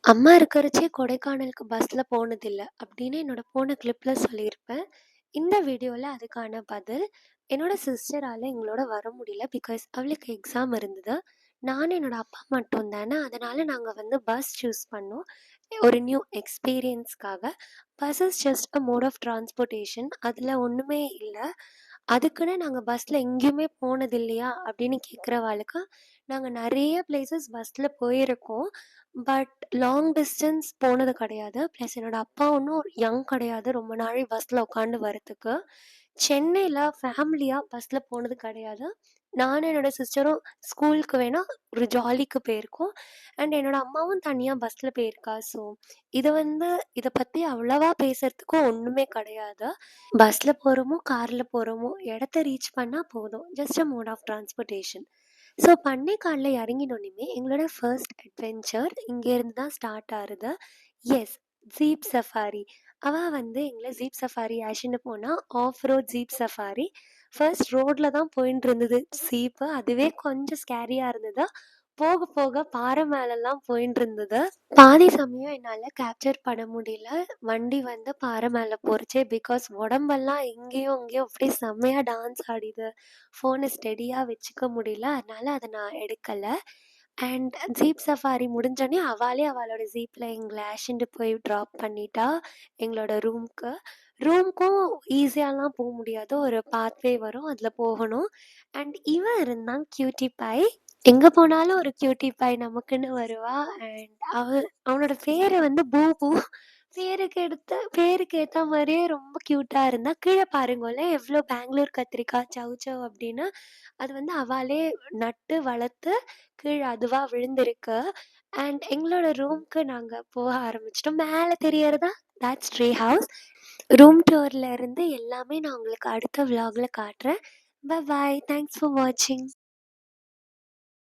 அம்மா இருக்கிறச்சே கொடைக்கானலுக்கு பஸ்ல போனதில்ல அப்படின்னு என்னோட போன கிளிப்ல சொல்லியிருப்பேன். இந்த வீடியோல அதுக்கான பதில். என்னோட சிஸ்டரால எங்களோட வர முடியல. பிகாஸ் அவளுக்கு எக்ஸாம் இருந்தது. நானும் என்னோட அப்பா மட்டும் தானே. அதனால நாங்க வந்து பஸ் சூஸ் பண்ணோம். ஒரு நியூ எக்ஸ்பீரியன்ஸ்க்காக. Bus is just a mode of transportation. அதில ஒண்ணுமே இல்ல. அதுக்குன்னு நாங்க பஸ்ல எங்கேயுமே போனதில்லையா அப்படின்னு கேட்குறவாளுக்கு, நாங்க நெறைய பிளேஸஸ் பஸ்ல போயிருக்கோம். பட் லாங் டிஸ்டன்ஸ் போனது கிடையாது. ப்ளஸ் என்னோட அப்பா ஒன்றும் யங் கிடையாது. ரொம்ப நாழி பஸ்ல உட்காந்து வரதுக்கு. சென்னையில ஃபேமிலியா பஸ்ல போனது கிடையாது. நானும் என்னோட சிஸ்டரும் ஸ்கூலுக்கு வேணா ஒரு ஜாலிக்கு போயிருக்கோம். அண்ட் என்னோட அம்மாவும் தனியா பஸ்ல போயிருக்கா. ஸோ இது வந்து இத பத்தி அவ்வளவா பேசுறதுக்கும் ஒண்ணுமே கிடையாது. பஸ்ல போறோமோ, கார்ல போறோமோ, இடத்த ரீச் பண்ணா போதும். Just a mode of transportation. So பண்ணைக்கால்ல இறங்கினோனையுமே எங்களோட ஃபர்ஸ்ட் அட்வென்ச்சர் இங்கேருந்து தான் ஸ்டார்ட் ஆகுது. Yes, jeep safari. அவ வந்து எங்கள ஜீப் சஃபாரி அழைச்சிட்டு போனா. Off road jeep safari. First ரோட்ல தான் போயிட்டு இருந்தது ஜீப்பு. அதுவே கொஞ்சம் ஸ்கேரியா இருந்தது. போக போக பாறை மேலலாம் போயிட்டு இருந்தது. பாதி சமயம் என்னால கேப்சர் பண்ண முடியல. வண்டி வந்து பாறை மேல போறச்சே. பிகாஸ் உடம்பெல்லாம் இங்கேயும் அங்கேயும் அப்படியே செம்மையா டான்ஸ் ஆடிது. ஃபோனை ஸ்டெடியா வச்சுக்க முடியல. அதனால அத நான் எடுக்கல. அண்ட் ஜீப் சஃபாரி முடிஞ்சோனே அவாளே அவளோட ஜீப்ல எங்கள அழைச்சிட்டு போய் ட்ராப் பண்ணிட்டா எங்களோட ரூம்க்கு. ரூம்க்கும் ஈஸியாலாம் போ முடியாது. ஒரு பாத்வே வரும். அதில போகணும். அண்ட் இவன் இருந்தான் கியூட்டி பாய். எங்க போனாலும் ஒரு கியூட்டி பாய் நமக்குன்னு வருவா. அண்ட் அவனோட பேரு வந்து பூபு. பேருக்கு ஏத்த மாரியே ரொம்ப கியூட்டா இருந்தா. கீழ பாருங்களேன் எவ்ளோ பெங்களூர் கத்திரிக்காய், சவ் சவ் அப்படின்னு. அது வந்து அவாளே நட்டு வளர்த்து கீழ அதுவா விழுந்திருக்கு. அண்ட் எங்களோட ரூம்க்கு நாங்க போக ஆரம்பிச்சுட்டோம். மேல தெரியறதா தட்ஸ் ட்ரீ ஹவுஸ். ரூம் டூர்ல இருந்து எல்லாமே நான் உங்களுக்கு அடுத்த விலாக்ல காட்டுறேன். Bye bye. தேங்க்ஸ் ஃபார் வாட்சிங்.